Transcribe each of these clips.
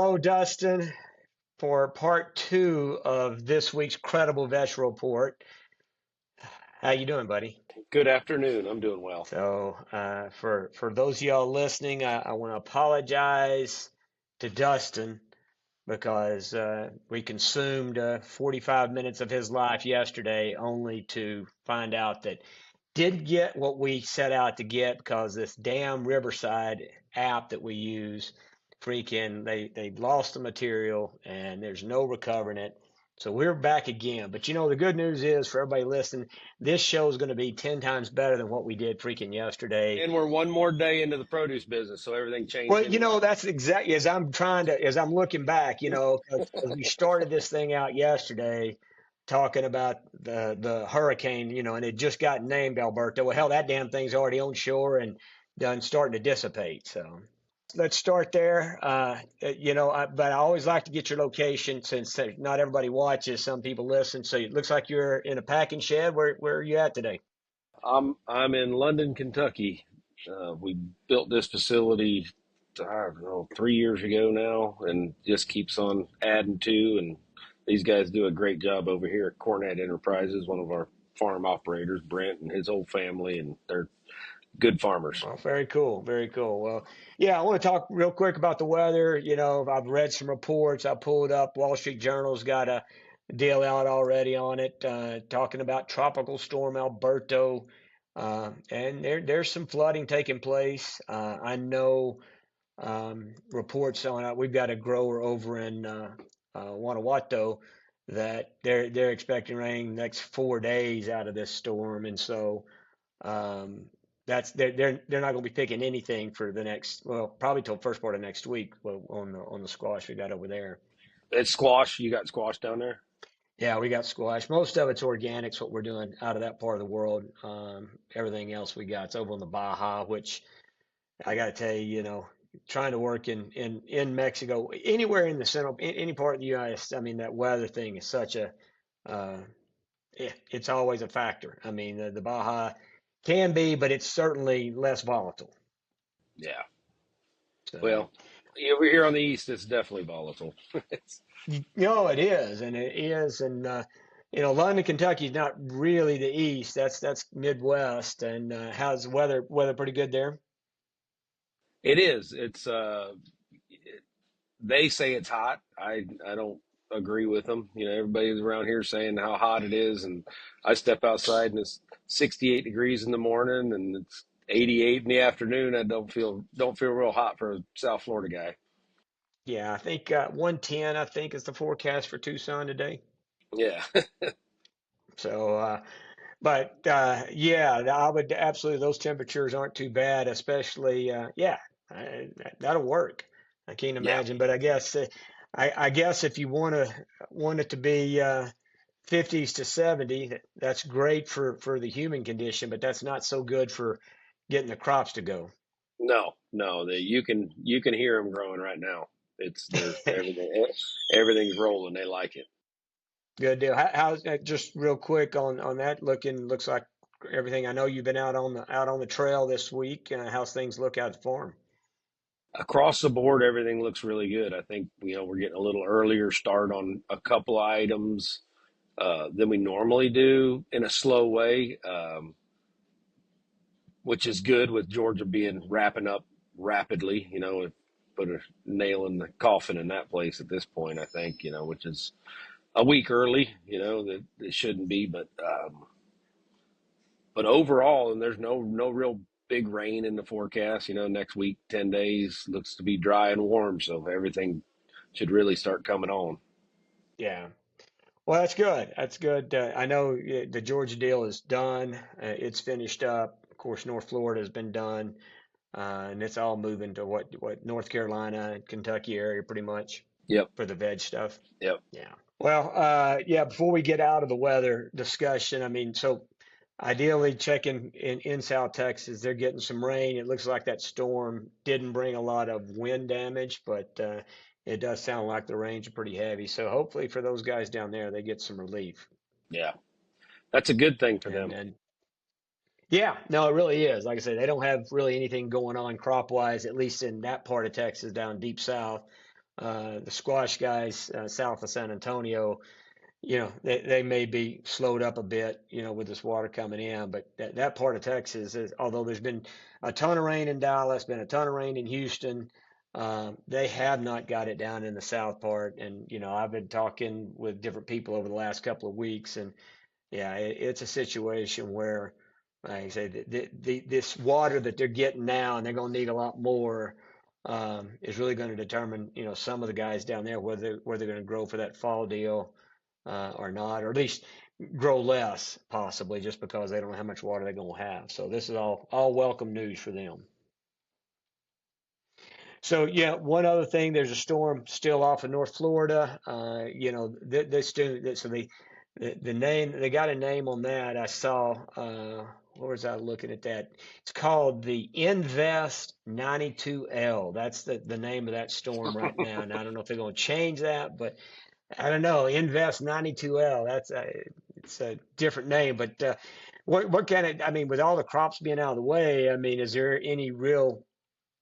Hello, Dustin, for part two of this week's Credible Vegetable Report. How you doing, buddy? Good afternoon. I'm doing well. For those of y'all listening, I want to apologize to Dustin because we consumed 45 minutes of his life yesterday, only to find out that didn't get what we set out to get because this damn Riverside app that we use, freaking, they lost the material and there's no recovering it. So we're back again. But the good news is for everybody listening, this show is going to be 10 times better than what we did freaking yesterday. And we're one more day into the produce business, so everything changed Well, anyway. that's exactly as I'm looking back, 'cause we started this thing out yesterday talking about the hurricane, and it just got named Alberto. Well, hell, that damn thing's already on shore and done starting to dissipate. So let's start there. But I always like to get your location since not everybody watches. Some people listen. So it looks like you're in a packing shed. Where are you at today? I'm in London, Kentucky. We built this facility, I don't know, 3 years ago now, and just keeps on adding to. And these guys do a great job over here at Cornet Enterprises, one of our farm operators, Brent and his whole family, and they're good farmers. Well, very cool, very cool. Well, yeah, I want to talk real quick about the weather. I've read some reports. I pulled up Wall Street Journal's got a deal out already on it, talking about Tropical Storm Alberto, and there's some flooding taking place. I know reports on it. We've got a grower over in Guanajuato that they're expecting rain next 4 days out of this storm, and so. Um, that's they're not going to be picking anything for the next, well, probably till first part of next week, on the squash we got over there. It's squash. You got squash down there? Yeah, we got squash. Most of it's organics, what we're doing out of that part of the world. Everything else we got, it's over on the Baja, which I got to tell you, trying to work in Mexico, anywhere in the central, any part of the U.S. I mean, that weather thing is such a, uh, it's always a factor. I mean, the Baja can be, but it's certainly less volatile. Yeah. So, Well, over here on the east, it's definitely volatile. It's, it is, London, Kentucky is not really the east. That's Midwest. And how's the weather pretty good there? it is. They say it's hot. I don't agree with them. Everybody's around here saying how hot it is, and I step outside and it's 68 degrees in the morning and it's 88 in the afternoon. I don't feel real hot for a South Florida guy. Yeah, I think 110, I think, is the forecast for Tucson today. Yeah. So, but yeah, I would absolutely, those temperatures aren't too bad, especially, yeah, that'll work. I can't Yeah. imagine, but I guess if you want it to be 50s to 70, that's great for the human condition, but that's not so good for getting the crops to go. No, you can hear them growing right now. They're everything's rolling. They like it. Good deal. How's that, just real quick on that, looks like everything. I know you've been out on the trail this week. How's things look out at the farm? Across the board, everything looks really good. I think we're getting a little earlier start on a couple of items than we normally do in a slow way, which is good with Georgia being wrapping up rapidly. It put a nail in the coffin in that place at this point, I think, which is a week early, that it shouldn't be. But overall, and there's no real big rain in the forecast. Next week, 10 days looks to be dry and warm. So everything should really start coming on. Yeah. Well, that's good. That's good. I know the Georgia deal is done. It's finished up. Of course, North Florida has been done, and it's all moving to what North Carolina and Kentucky area pretty much Yep. for the veg stuff. Yep. Yeah. Well, yeah. Before we get out of the weather discussion, I mean, so ideally checking in South Texas, they're getting some rain. It looks like that storm didn't bring a lot of wind damage, but it does sound like the rains are pretty heavy. So hopefully for those guys down there, they get some relief. Yeah. That's a good thing for And them. then, yeah, no, it really is. Like I said, they don't have really anything going on crop wise, at least in that part of Texas down deep south. the squash guys south of San Antonio, they may be slowed up a bit, with this water coming in. But that part of Texas is, although there's been a ton of rain in Dallas, been a ton of rain in Houston, they have not got it down in the south part. And, I've been talking with different people over the last couple of weeks, and yeah, it's a situation where, like I say, this water that they're getting now, and they're going to need a lot more, is really going to determine, some of the guys down there whether they're going to grow for that fall deal or not, or at least grow less, possibly, just because they don't know how much water they're going to have. So this is all welcome news for them. So yeah, one other thing, there's a storm still off of North Florida. This student, so the name, they got a name on that. I saw. Where was I looking at that? It's called the Invest 92L. That's the name of that storm right now. And I don't know if they're going to change that, but I don't know. Invest 92L. It's a different name, but what kind of? I mean, with all the crops being out of the way, I mean, is there any real?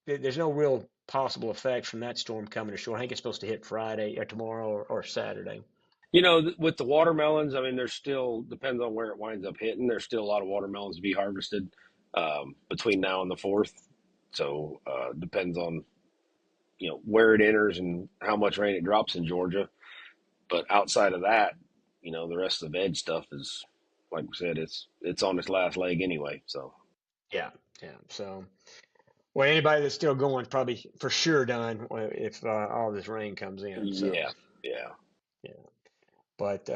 There's no real possible effect from that storm coming ashore. I think it's supposed to hit Friday or tomorrow or Saturday. With the watermelons, I mean, there's still depends on where it winds up hitting. There's still a lot of watermelons to be harvested between now and the fourth. So depends on where it enters and how much rain it drops in Georgia. But outside of that, the rest of the veg stuff is, like we said, it's on its last leg anyway. So Yeah, yeah. So, well, anybody that's still going is probably for sure done if all this rain comes in. So, yeah, yeah. yeah. But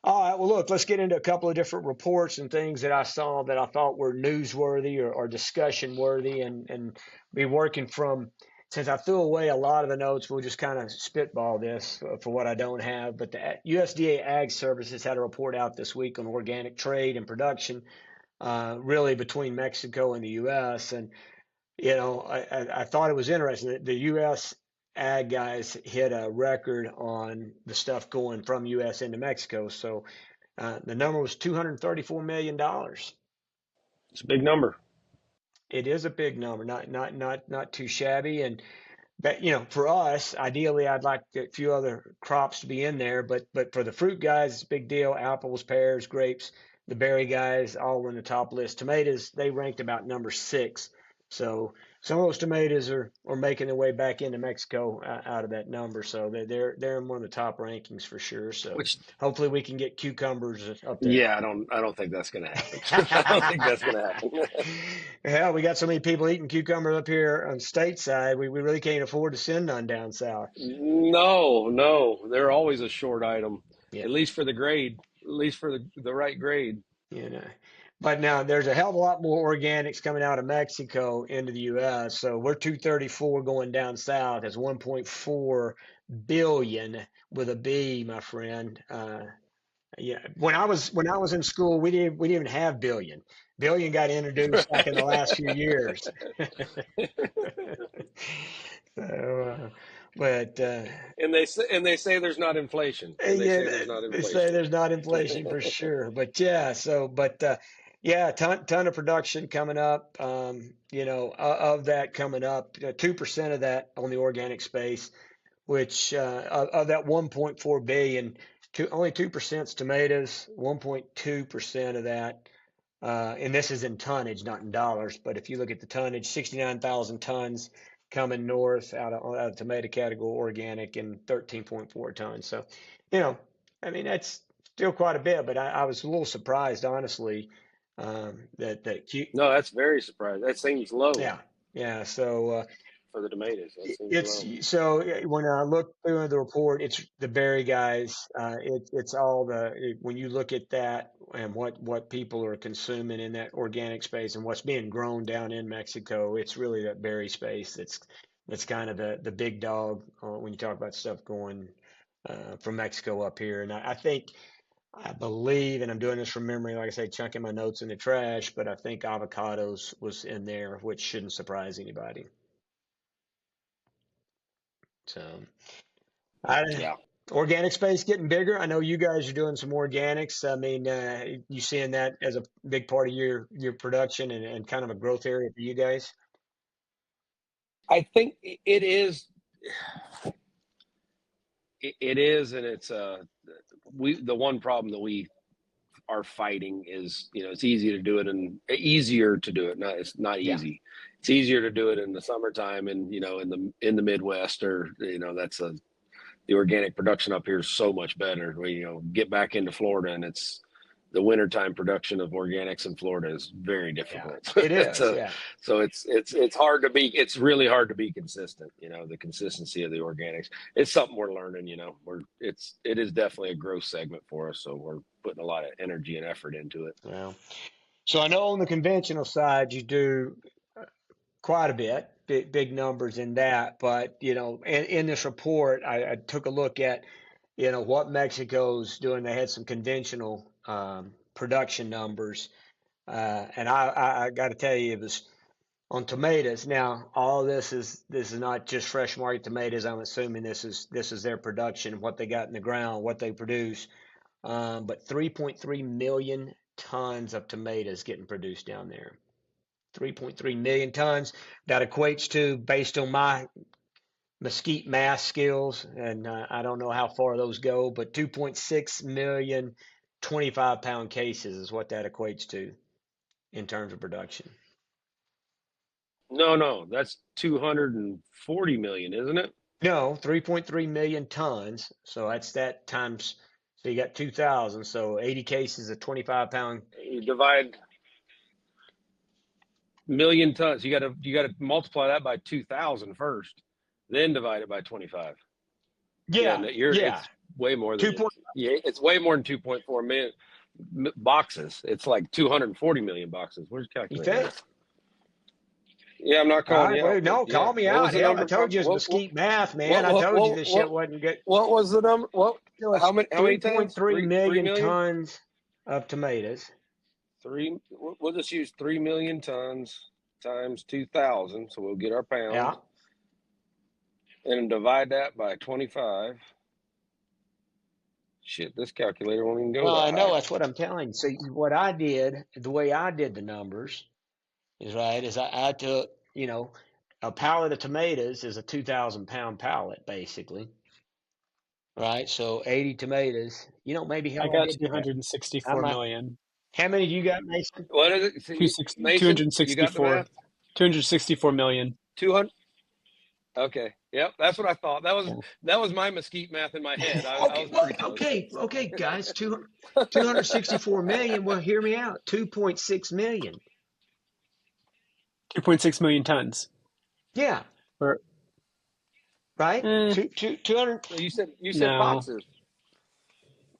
all right, well, look, let's get into a couple of different reports and things that I saw that I thought were newsworthy or discussion worthy, and be working from. Since I threw away a lot of the notes, we'll just kind of spitball this for what I don't have. But the USDA Ag Services had a report out this week on organic trade and production, really between Mexico and the U.S. And I thought it was interesting that the U.S. ag guys hit a record on the stuff going from U.S. into Mexico. So the number was $234 million. It's a big number. It is a big number, not too shabby. And that, for us, ideally, I'd like a few other crops to be in there, but for the fruit guys, it's a big deal. Apples, pears, grapes, the berry guys, all in the top list. Tomatoes, they ranked about number six. So some of those tomatoes are making their way back into Mexico out of that number. So they're in one of the top rankings for sure. So Which, hopefully we can get cucumbers up there. yeah, I don't think that's going to happen. I don't think that's going to happen. Yeah, we got so many people eating cucumbers up here on stateside. We really can't afford to send none down south. No, no, they're always a short item, Yeah. at least for the grade, at least for the right grade. you know. But now there's a hell of a lot more organics coming out of Mexico into the U.S. So we're 234 going down south. That's 1.4 billion with a B, my friend. Yeah, when I was in school, we didn't even have billion. Billion got introduced like in the last few years. So, but And they say there's not inflation, and they yeah, say there's not they say inflation. there's not inflation for sure, but yeah. Yeah, ton of production coming up. Of that coming up, 2% of that on the organic space, which of that 1.4 billion, only 2% is tomatoes. 1.2% of that, and this is in tonnage, not in dollars. But if you look at the tonnage, 69,000 tons coming north out of tomato category organic and 13.4 tons. So, you know, I mean, that's still quite a bit, but I was a little surprised, honestly, that No, that's very surprising. That seems low yeah, yeah. So, for the tomatoes. That seems it's low. so when I look through the report, it's the berry guys. It's all when you look at that and what people are consuming in that organic space and what's being grown down in Mexico, it's really that berry space that's kind of the big dog when you talk about stuff going from Mexico up here. And I believe, and I'm doing this from memory, like I say, chunking my notes in the trash, but I think avocados was in there, which shouldn't surprise anybody. So. I, Yeah. organic space getting bigger. I know you guys are doing some organics. I mean, you seeing that as a big part of your production and kind of a growth area for you guys? I think it is. it is, and it's we the one problem that we are fighting is, it's easy to do it and easier to do it. Not It's not Yeah, easy. It's easier to do it in the summertime, and in the Midwest, or that's the organic production up here is so much better. We get back into Florida, and it's the wintertime production of organics in Florida is very yeah, difficult. it is. Yeah. So it's hard to be. It's really hard to be consistent. The consistency of the organics. It's something we're learning. It is definitely a growth segment for us. So we're putting a lot of energy and effort into it. Well, so I know on the conventional side you do quite a bit, big numbers in that. But in this report, I took a look at what Mexico's doing. They had some conventional production numbers, and I got to tell you, it was on tomatoes. Now, all of this is not just fresh market tomatoes. I'm assuming this is their production, what they got in the ground, what they produce. But 3.3 million tons of tomatoes getting produced down there. 3.3 million tons. That equates to, based on my mesquite math skills, and I don't know how far those go, but 2.6 million 25-pound cases is what that equates to in terms of production. No, no, that's 240 million, isn't it? No, 3.3 million tons. So that's that times, so you got 2,000. So 80 cases of 25-pound. You divide million tons. You got to multiply that by 2,000 first, then divide it by 25. Yeah, Yeah, no, yeah. it's way more than 2 point. yeah, it's way more than 2.4 million boxes. It's like 240 million boxes. Where's your You calculator think? at? Yeah, I'm not All calling right. you out, Well, but no, yeah. call me What was out. the Hell, I number? told you it's What mesquite math, man. what I what told you what this shit what wasn't good. what was the number? What So it's how many tons? 3.3 Three million million? tons of tomatoes. Three we'll just use 3 million tons times 2,000, so we'll get our Yeah. pounds and divide that by 25. Shit, this calculator won't even go Well, that I know high. that's what I'm telling you. So what I did, the way I did the numbers is right, is I took, a pallet of tomatoes is a 2,000-pound pallet, basically. Right. So 80 tomatoes, maybe I how I got did that. I 264 might, million. how many do you got, Mason? What is it? See, Two Mason, hundred you got the sixty-four. math? 264 million. 200. Okay. Yep, that's what I thought. That was Yeah. that was my mesquite math in my head. I Okay, was well, pretty close. okay, guys, 264 million. Well, hear me out. 2.6 million. 2.6 million tons. Yeah, Or right. eh, 200. No, you said no. boxes.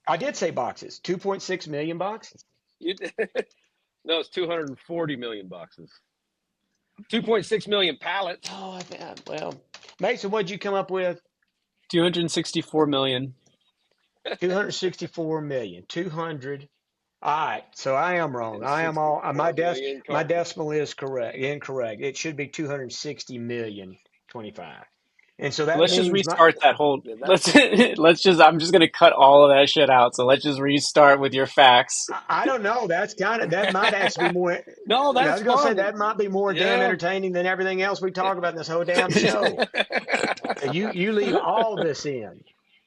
I did say boxes. 2.6 million boxes. You did. No, it's 240 million boxes. 2.6 million pallets. Oh, well, Mason, what'd you come up with? 264 million. 264 million. 200. All right, so I am wrong. And I am all my 64 des million my cartons. decimal is incorrect. It should be 260 million 25. And so that Let's just means my restart that whole. Yeah, that Let's just. I'm just gonna cut all of that shit out. So let's just restart with your facts. I don't know. That might actually be more. no, I that's was gonna say fun. that might be more damn Yeah. entertaining than everything else we talk about in this whole damn show. You leave all this in.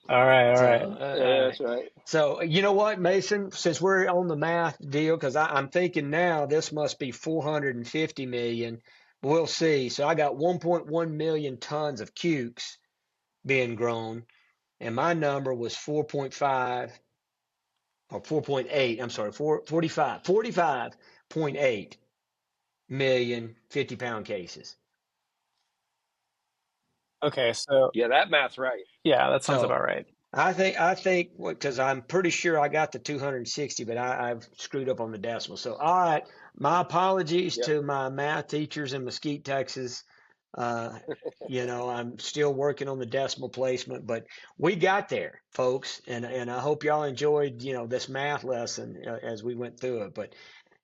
All right, all So right. all Yeah, right. that's right. So you know what, Mason? Since we're on the math deal, because I'm thinking now this must be 450 million. We'll see. So I got 1.1 million tons of cukes being grown, and my number was 4.5 or 4.8. I'm sorry, 45.8 million 50-pound cases. Okay, so Yeah, that math's right. yeah, that sounds So about right. I think because I'm pretty sure I got the 260, but I've screwed up on the decimal. So all right, my apologies Yep. to my math teachers in Mesquite, Texas. Uh, I'm still working on the decimal placement, but we got there, folks, and I hope y'all enjoyed this math lesson as we went through it. But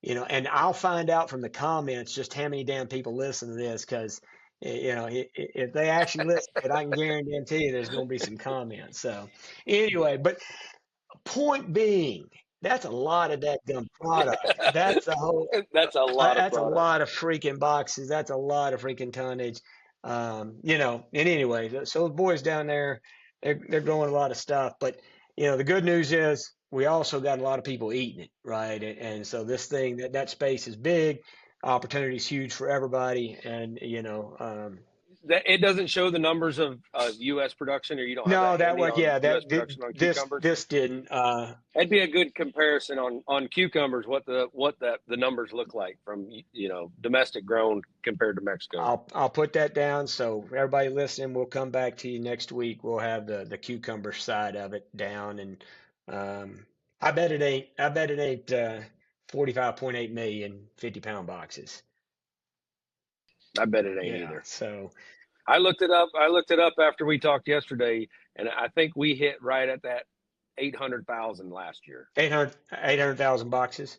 and I'll find out from the comments just how many damn people listen to this because, if they actually listen to it, I can guarantee you there's going to be some comments. So anyway, but point being, that's a lot of that gum product. That's a whole, That's a lot of that's a product. lot of freaking boxes. That's a lot of freaking tonnage. And anyway, so the boys down there. they're growing a lot of stuff. But the good news is we also got a lot of people eating it, right? And so this thing that space is big, opportunity is huge for everybody, and That it doesn't show the numbers of U.S. production, or you don't have that no, that handy was on yeah, U.S. that production on this cucumbers. this didn't. That'd be a good comparison on cucumbers. What the numbers look like from domestic grown compared to Mexico. I'll put that down. So everybody listening, we'll come back to you next week. We'll have the cucumber side of it down, and um, I bet it ain't. I bet it ain't 45.8 million 50-pound boxes. I bet it ain't Yeah. either. So I looked it up. I looked it up after we talked yesterday, and I think we hit right at that 800,000 last year. 800,000 boxes.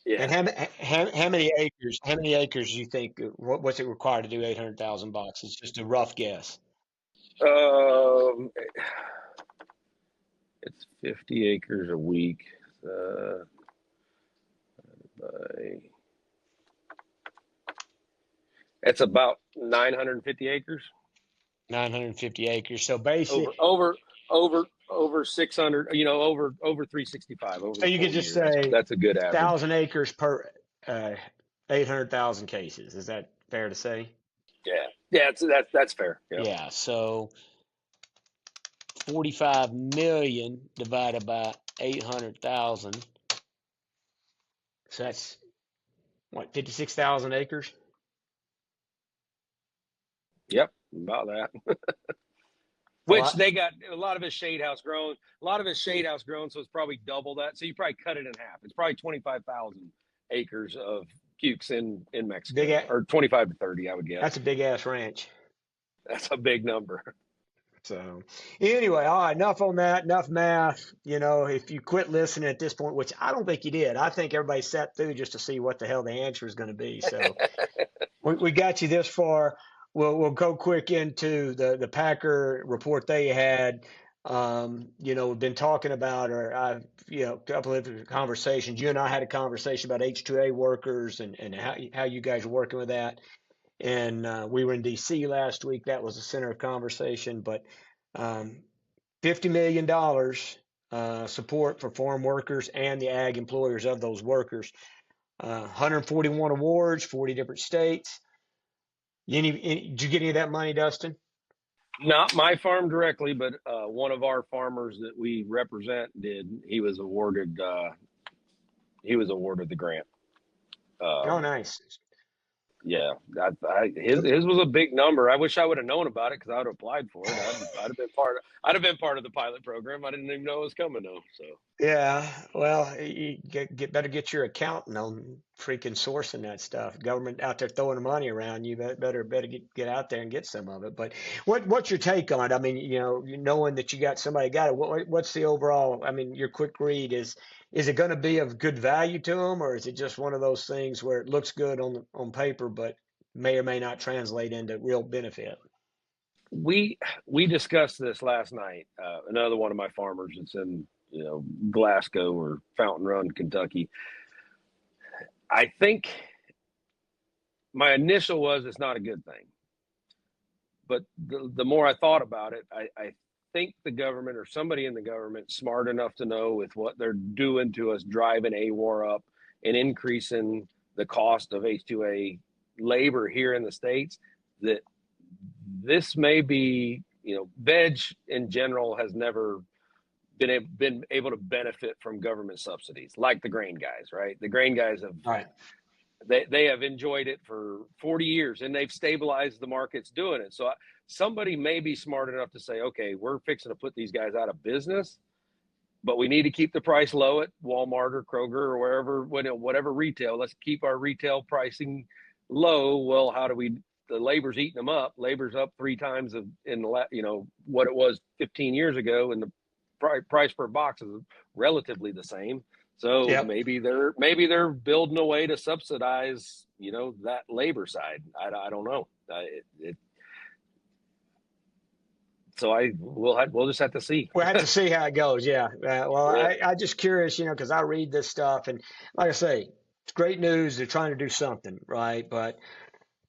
Yeah. And how many acres? How many acres do you think? What's it required to do 800,000 boxes? Just a rough guess. Um, it's 50 acres a week. By, it's about 950 acres. 950 acres. So basically, Over 600. Over 365 over so the you could full just year. That's say that's a good average. 1,000 acres per uh, 800,000 cases. Is that fair to say? Yeah. Yeah. That's fair. Yeah. Yeah. So 45 million divided by 800,000. So that's what, 56,000 acres? Yep. About that. A Which lot. they got a lot of his shade house grown. A lot of his shade house grown, so it's probably double that. So you probably cut it in half. It's probably 25,000 acres of cukes in Big. Mexico, or 25 to 30, I would That's guess. a big ass ranch. That's a big number. So anyway, all right, enough on that, enough math. If you quit listening at this point, which I don't think you did, I think everybody sat through just to see what the hell the answer is going to be. So we got you this far. We'll go quick into the Packer report they had. We've been talking about, or I've, a couple of conversations. You and I had a conversation about H2A workers and how you guys are working with that. And we were in D.C. last week. That was the center of conversation. But um, $50 million support for farm workers and the ag employers of those workers. 141 awards, 40 different states. Did you get any of that money, Dustin? Not my farm directly, but one of our farmers that we represent did. He was awarded. He was awarded the grant. Oh, Um, nice. yeah, his was a big number. I wish I would have known about it because I would have applied for it. I'd have been part. I'd have been part of the pilot program. I didn't even know it was coming though. So Yeah, well, you better get your accountant on freaking sourcing that stuff. Government out there throwing the money around, you better get out there and get some of it. But what's your take on it? I mean, knowing that you got somebody got it, what's the overall? I mean, your quick read is it going to be of good value to them, or is it just one of those things where it looks good on paper, but may or may not translate into real benefit? we discussed this last night. Another one of my farmers that's in Glasgow or Fountain Run, Kentucky. I think my initial was it's not a good thing, but the more I thought about it, I think the government or somebody in the government smart enough to know with what they're doing to us, driving a war up and increasing the cost of H2A labor here in the States, that this may be, veg in general has never been able to benefit from government subsidies like the grain guys, right? The grain guys have Right. they have enjoyed it for 40 years and they've stabilized the markets doing it. So somebody may be smart enough to say, okay, we're fixing to put these guys out of business, but we need to keep the price low at Walmart or Kroger or wherever, whatever retail. Let's keep our retail pricing low. Well, how do we? The labor's eating them up. Labor's up 3 times in what it was 15 years ago, and the price per box is relatively the same. So Yep. maybe they're building a way to subsidize that labor side. I don't know. So we'll just have to see. We'll have to see how it goes. Yeah. Well, Yeah. I just curious, because I read this stuff and like I say, it's great news. They're trying to do something, right? But,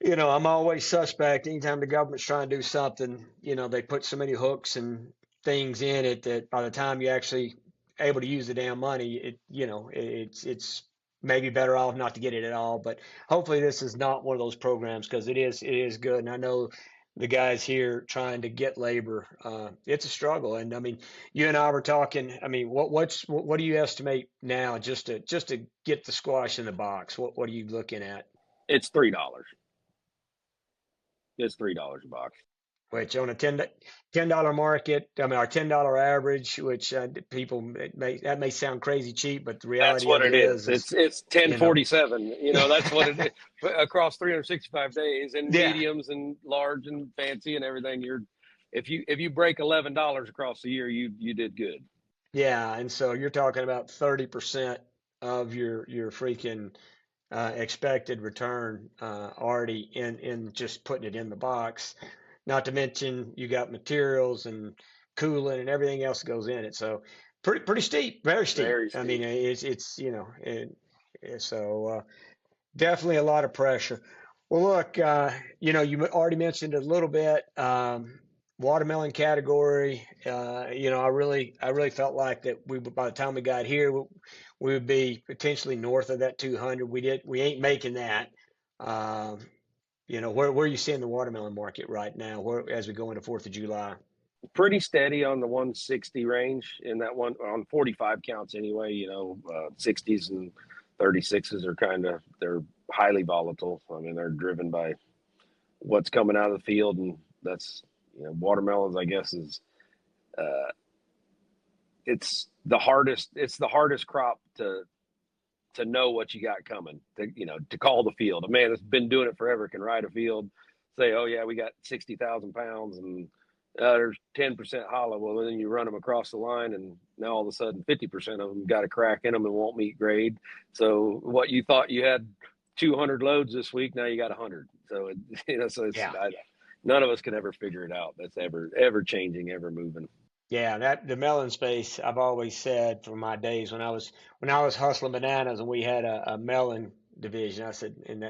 I'm always suspect anytime the government's trying to do something, they put so many hooks and things in it that by the time you actually able to use the damn money, it's maybe better off not to get it at all. But hopefully this is not one of those programs because it is good. And I know the guys here trying to get labor, it's a struggle. And I mean, you and I were talking. I mean, what do you estimate now just to get the squash in the box? What are you looking at? It's $3. It's $3 a box. Which on a $10 market, I mean, our $10 average, which people that may sound crazy cheap, but the That's reality what of it it is. is, It's you know, 1047. You know, that's what it is across 365 days, and yeah, mediums and large and fancy and everything. If you break $11 across the year, you did good. yeah, and so you're talking about 30% of your freaking expected return already in just putting it in the box. Not to mention you got materials and cooling and everything else that goes in it. So pretty steep, very steep. Very I mean, steep. it's so. Definitely a lot of pressure. Well, look, you already mentioned a little bit watermelon category. I really felt like that by the time we got here, we would be potentially north of that 200. We ain't making that. Um, where are you seeing the watermelon market right now? Where as we go into Fourth of July? Pretty steady on the 160 range in that one on 45 counts anyway. 60s and 36s are they're highly volatile. I mean, they're driven by what's coming out of the field, and that's watermelons. I guess is uh, it's the hardest crop to know what you got coming. To call the field. A man that's been doing it forever can ride a field, say, oh yeah, we got 60,000 pounds and there's 10% hollow. Well, then you run them across the line, and now all of a sudden 50% of them got a crack in them and won't meet grade. So what you thought you had 200 loads this week, now you got 100. So Yeah. none of us can ever figure it out. That's ever changing, ever moving. Yeah, that the melon space, I've always said from my days when I was hustling bananas and we had a melon division, I said, and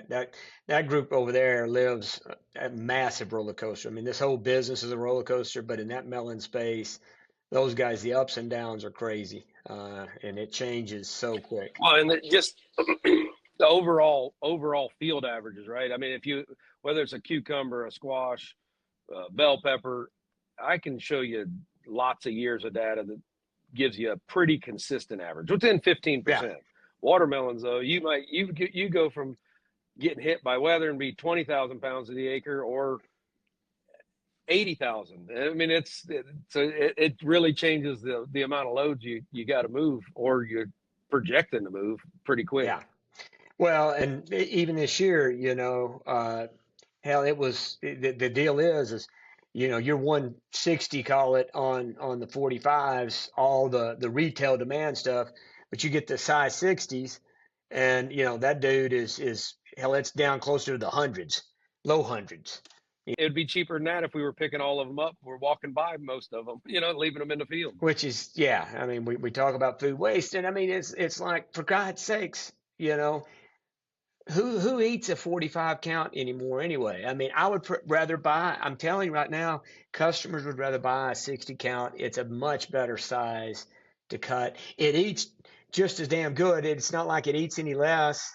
that group over there lives a massive roller coaster. I mean, this whole business is a roller coaster, but in that melon space, those guys, the ups and downs are crazy, and it changes so quick. Well, and just the overall field averages, right? I mean, whether it's a cucumber, a squash, bell pepper, I can show you lots of years of data that gives you a pretty consistent average within Yeah, 15%. Watermelons, though, you go from getting hit by weather and be 20,000 pounds of the acre or 80,000. I mean, it really changes the amount of loads you got to move or you're projecting to move pretty quick. yeah. Well, and even this year, hell, the deal is you're 160, call it on the 45s, all the retail demand stuff, but you get the size 60s, and that dude is hell, it's down closer to the hundreds, low hundreds, It would be cheaper than that if we were picking all of them up. We're walking by most of them, leaving them in the field. which is yeah. I mean, we talk about food waste, and I mean it's like for God's sakes, who eats a 45 count anymore anyway? I mean, I would rather buy, I'm telling you right now, customers would rather buy a 60 count. It's a much better size to cut. It eats just as damn good. It's not like it eats any less.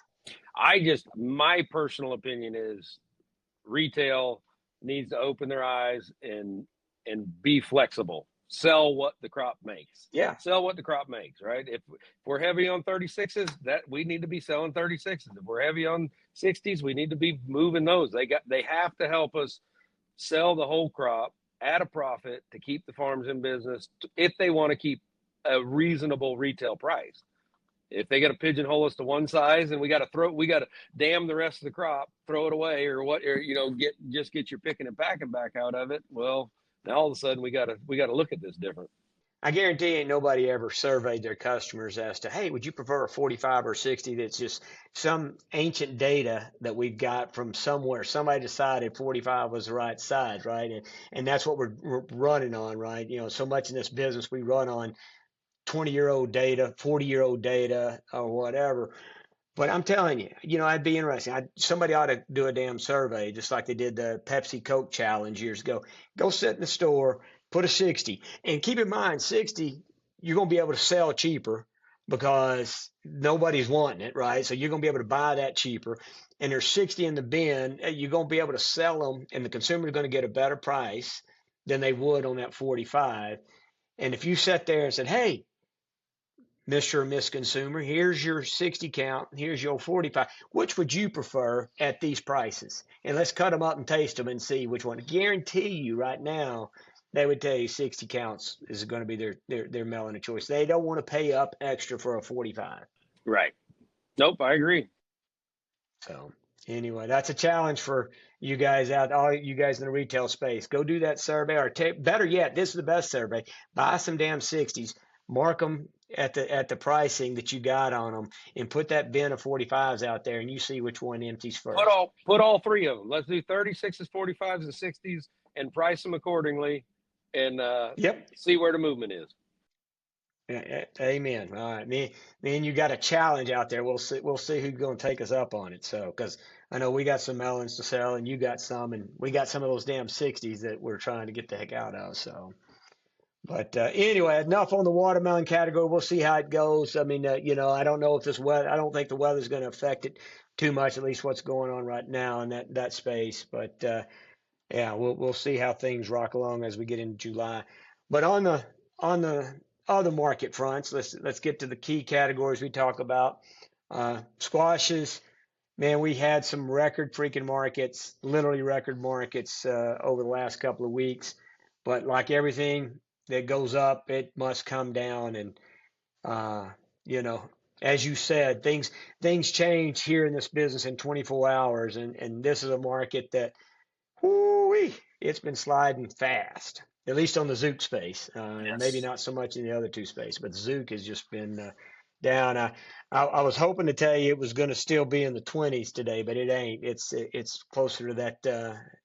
My personal opinion is retail needs to open their eyes and be flexible. Sell what the crop makes. Yeah. Sell what the crop makes, right? If we're heavy on 36s, that we need to be selling 36s. If we're heavy on 60s, we need to be moving those. They have to help us sell the whole crop at a profit to keep the farms in business if they want to keep a reasonable retail price. If they got to pigeonhole us to one size and we got to dam the rest of the crop, throw it away, or get your picking and packing back out of it. Well, now all of a sudden we got to look at this different. I guarantee ain't nobody ever surveyed their customers as to, hey, would you prefer a 45 or 60? That's just some ancient data that we've got from somewhere. Somebody decided 45 was the right size, right? And that's what we're running on, right? So much in this business we run on 20-year-old data, 40-year-old data, or whatever. But I'm telling you, it'd be interesting. Somebody ought to do a damn survey, just like they did the Pepsi Coke challenge years ago. Go sit in the store, put a 60. And keep in mind, 60, you're going to be able to sell cheaper because nobody's wanting it, right? So you're going to be able to buy that cheaper. And there's 60 in the bin. You're going to be able to sell them, and the consumer is going to get a better price than they would on that 45. And if you sat there and said, hey, Mr. or Miss Consumer, here's your 60 count, here's your 45. Which would you prefer at these prices? And let's cut them up and taste them and see which one. I guarantee you right now, they would tell you 60 counts is going to be their melon of choice. They don't want to pay up extra for a 45. Right. Nope, I agree. So anyway, that's a challenge for you guys out, all you guys in the retail space. Go do that survey, or better yet, this is the best survey. Buy some damn 60s, mark them at the pricing that you got on them, and put that bin of 45s out there, and you see which one empties first. Put all three of them. Let's do 36s, 45s, and 60s, and price them accordingly, and Yep. see where the movement is. Amen. All right, me and you got a challenge out there. We'll see who's going to take us up on it. So, because I know we got some melons to sell, and you got some, and we got some of those damn 60s that we're trying to get the heck out of. So, but anyway, enough on the watermelon category. We'll see how it goes. I mean, I don't know if this weather. I don't think the weather's going to affect it too much. At least what's going on right now in that space. But yeah, we'll see how things rock along as we get into July. But on the other market fronts, let's get to the key categories we talk about. Squashes, man, we had some record freaking markets, literally record markets over the last couple of weeks. But like everything that goes up, it must come down. And uh, you know, as you said, things change here in this business in 24 hours, and this is a market that, whoo-wee, it's been sliding fast, at least on the Zook space. Maybe Yes. not so much in the other two space, but Zook has just been down. I was hoping to tell you it was going to still be in the 20s today, but it ain't. It's closer to that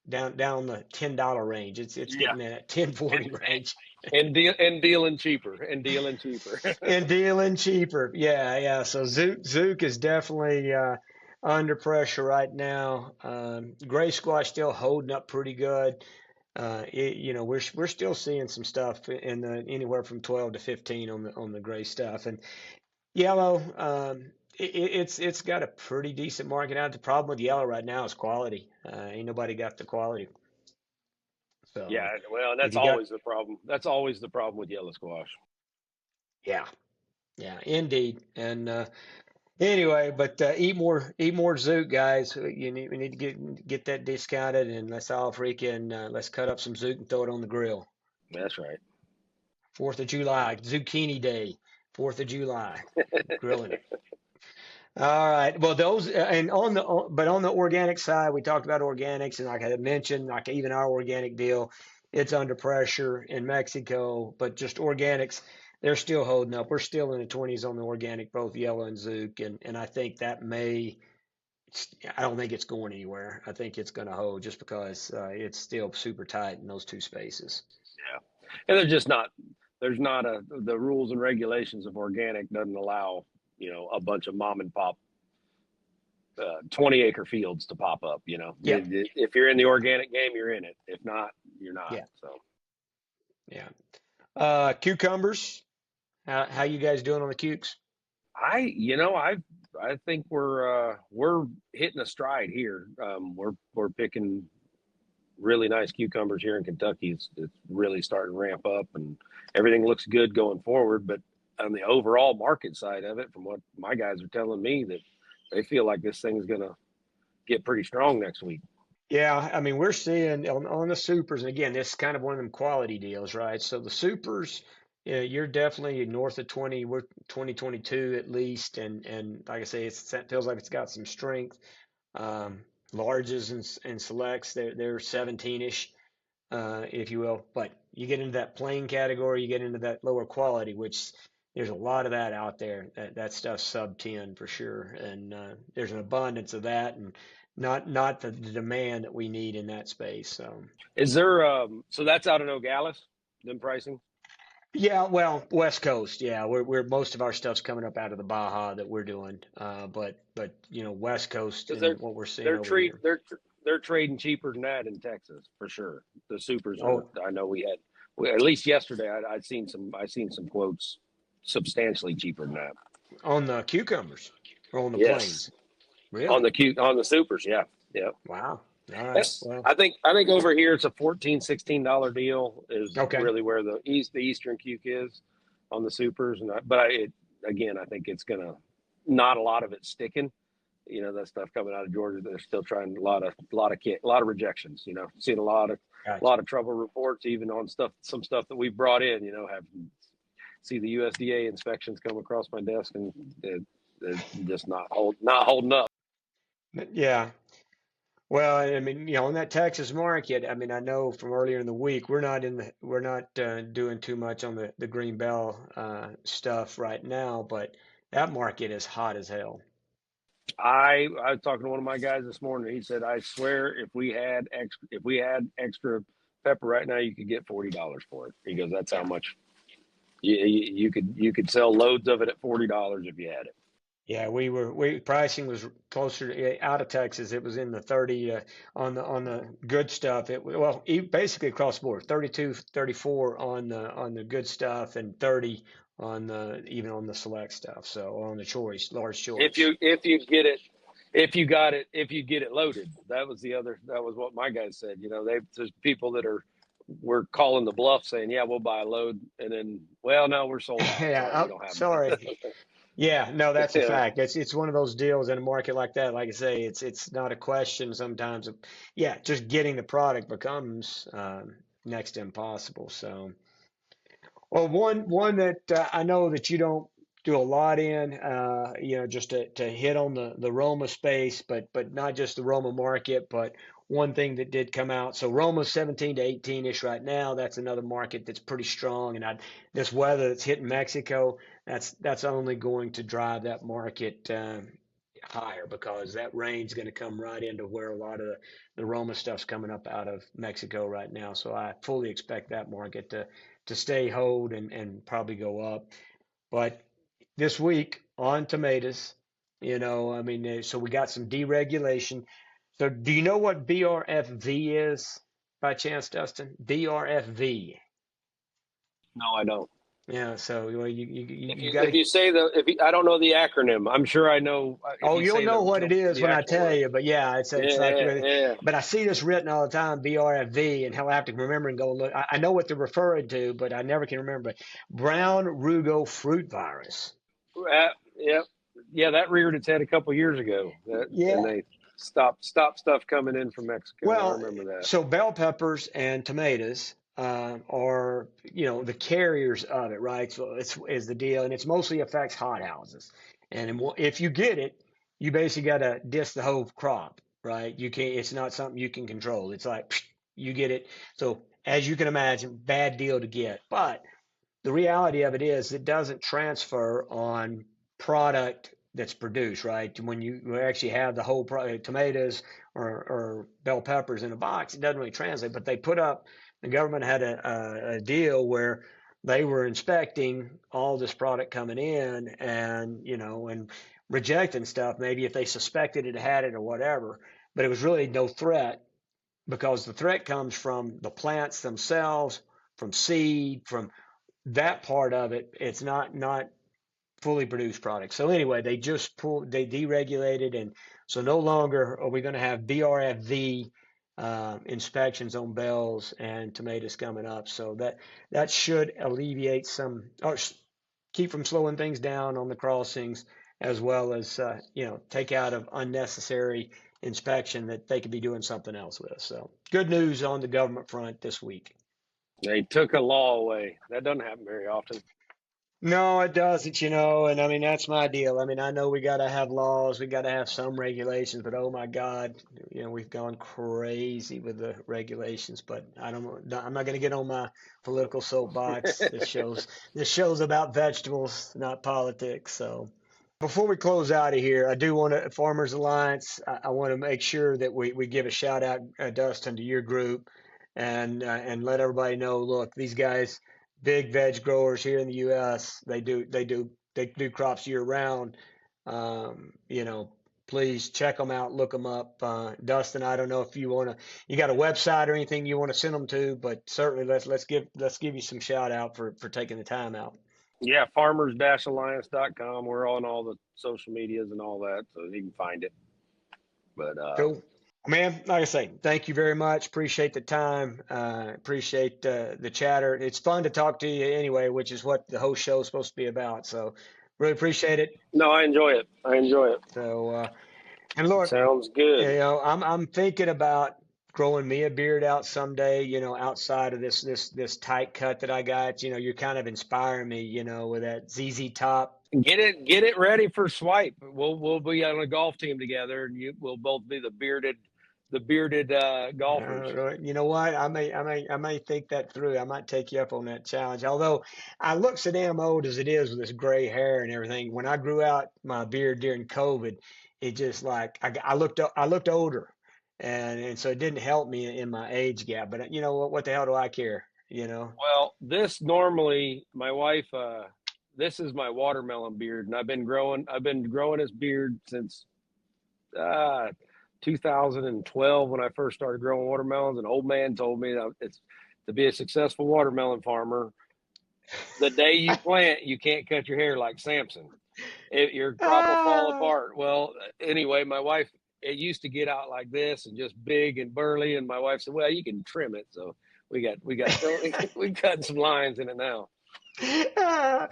down the $10 range. It's Yeah. getting in that 10.40 range. And dealing cheaper and dealing cheaper. And dealing cheaper. Yeah, yeah. So Zook is definitely under pressure right now. Gray squash still holding up pretty good. We're still seeing some stuff in the anywhere from 12 to 15 on the gray stuff, and yellow. It's got a pretty decent market out. The problem with yellow right now is quality. Ain't nobody got the quality. Yeah, So well, if that's you got, always the problem. That's always the problem with yellow squash. yeah, yeah, indeed, and anyway, but eat more Zoot, guys. We need to get that discounted, and let's all freaking let's cut up some Zoot and throw it on the grill. That's right. 4th of July, Zucchini Day, 4th of July, grilling it. All right. Well, those and on the organic side, we talked about organics, and like I had mentioned, like even our organic deal, it's under pressure in Mexico, but just organics, they're still holding up. We're still in the 20s on the organic, both yellow and Zook, and I think that may. I don't think it's going anywhere. I think it's going to hold just because it's still super tight in those two spaces. Yeah, and there's just not. There's not the rules and regulations of organic doesn't allow a bunch of mom and pop 20-acre fields to pop up. Yep. If you're in the organic game, you're in it. If not, you're not. Yeah. So Yeah. Cucumbers. How you guys doing on the cukes? I think we're hitting a stride here. We're picking really nice cucumbers here in Kentucky. It's really starting to ramp up, and everything looks good going forward. But on the overall market side of it, from what my guys are telling me, that they feel like this thing's going to get pretty strong next week. Yeah, I mean, we're seeing on the supers, and again, this is kind of one of them quality deals, right? So the supers, yeah, you're definitely north of 20, we're 2022 at least, and like I say, it feels like it's got some strength. Um, Larges and selects, they're 17-ish, if you will. But you get into that plain category, you get into that lower quality, which there's a lot of that out there. That stuff's sub 10 for sure, and there's an abundance of that, and not the demand that we need in that space. So Is there so that's out of Nogales, them pricing? yeah, well, West Coast, yeah, we're most of our stuff's coming up out of the Baja that we're doing, but West Coast Because and what we're seeing over here. they're trading cheaper than that in Texas for sure. The supers are. Oh, I know Well, at least yesterday, I seen some quotes substantially cheaper than that. On the cucumbers or on the Yes, plains? Really? on the supers, yeah, yeah. Wow. All right. That's Well, I think over here it's a $14-16 deal is okay. really where the eastern cuke is on the supers, again I think it's gonna not a lot of it sticking. That stuff coming out of Georgia, they're still trying a lot of rejections. Seeing a Gotcha. lot of trouble reports even on some stuff that we've brought in. Have see the USDA inspections come across my desk and they're just not holding up. Yeah. Well, I mean, in that Texas market, I mean, I know from earlier in the week, we're not doing too much on the Green Bell stuff right now, but that market is hot as hell. I was talking to one of my guys this morning. He said, "I swear, if we had extra pepper right now, you could get $40 for it." He goes, "That's how Yeah. much you could sell loads of it at $40 if you had it." Yeah, we pricing was closer to out of Texas. It was in the 30 on the good stuff. Basically across the board, 32, 34 on the good stuff and 30 on the even on the select stuff. So on the large If choice. you if you get it, if you get it loaded, that was what my guys said. There's people that we're calling the bluff, saying, "Yeah, we'll buy a load," and then, well, no, we're sold out. Yeah, Sorry, we don't have sorry. none. Yeah, no, that's a Yeah. fact. It's one of those deals in a market like that. Like I say, it's not a question sometimes of, yeah, just getting the product becomes next to impossible. So, well, one that I know that you don't do a lot in, just to hit on the Roma space, but not just the Roma market, but one thing that did come out. So Roma's 17 to 18-ish right now. That's another market that's pretty strong, and this weather that's hitting Mexico, that's only going to drive that market higher because that rain's going to come right into where a lot of the Roma stuff's coming up out of Mexico right now. So I fully expect that market to stay hold and probably go up. But this week on tomatoes, I mean, so we got some deregulation. So do you know what BRFV is by chance, Dustin? BRFV. No, I don't. Yeah, so well, you got If to. you say I don't know the acronym. I'm sure I know if Oh, you you'll say know what it is the when I actual tell word. you. But yeah, it's like Yeah, really. yeah. But I see this written all the time, BRFV, and hell, I have to remember and go look. I know what they're referring to, but I never can remember. Brown Rugo fruit virus. Yeah, yeah. That reared its head a couple years ago. And Yeah. they stopped stuff coming in from Mexico. I Well, remember that. so bell peppers and tomatoes are, the carriers of it, right? So it's is the deal, and it's mostly affects hothouses. And if you get it, you basically got to disc the whole crop, right? You can't. It's not something you can control. It's like you get it. So as you can imagine, bad deal to get. But the reality of it is it doesn't transfer on product that's produced, right? When you actually have the whole product, tomatoes or bell peppers in a box, it doesn't really translate. But the government had a deal where they were inspecting all this product coming in and rejecting stuff, maybe if they suspected it had it or whatever. But it was really no threat because the threat comes from the plants themselves, from seed, from that part of it. It's not fully produced products. So anyway, they deregulated, and so no longer are we going to have BRFV inspections on bells and tomatoes coming up. So that should alleviate some or keep from slowing things down on the crossings, as well as take out of unnecessary inspection that they could be doing something else with. So good news on the government front this week. They took a law away. That doesn't happen very often. No, it doesn't, and I mean that's my deal. I mean, I know we got to have laws, we got to have some regulations, but oh my God, we've gone crazy with the regulations. But I don't know, I'm not going to get on my political soapbox. This show's about vegetables, not politics. So before we close out of here, I do want to Farmers Alliance. I want to make sure that we give a shout out, Dustin, to your group, and let everybody know. Look, these guys, big veg growers here in the U.S. They do crops year round. Um, you know, please check them out, look them up. Dustin, I don't know if you got a website or anything you want to send them to, but certainly let's give you some shout out for taking the time out. Yeah, farmers-alliance.com. We're on all the social medias and all that, so you can find it. But Cool. Man, like I say, thank you very much. Appreciate the time. Appreciate the chatter. It's fun to talk to you anyway, which is what the whole show is supposed to be about. So really appreciate it. no, I enjoy it. I enjoy it. So, and Lord, Sounds good. I'm thinking about growing me a beard out someday, outside of this tight cut that I got. You're kind of inspiring me, with that ZZ top. Get it ready for swipe. We'll be on a golf team together, and we'll both be the bearded golfers. You know what? I may think that through. I might take you up on that challenge. Although I look so damn old as it is with this gray hair and everything. When I grew out my beard during COVID, it just like I looked older, and so it didn't help me in my age gap. But you know what? What the hell do I care? Well, this normally my wife. This is my watermelon beard, and I've been growing this beard since 2012 when I first started growing watermelons. An old man told me that it's to be a successful watermelon farmer. The day you plant, you can't cut your hair like Samson. Your crop will fall apart. Well, anyway, my wife, it used to get out like this and just big and burly, and my wife said, "Well, you can trim it." So we cut some lines in it now. I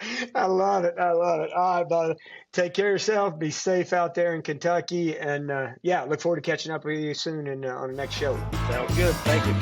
love it. I love it. All right, brother. Take care of yourself. Be safe out there in Kentucky. And yeah, look forward to catching up with you soon on the next show. Sounds good. Thank you.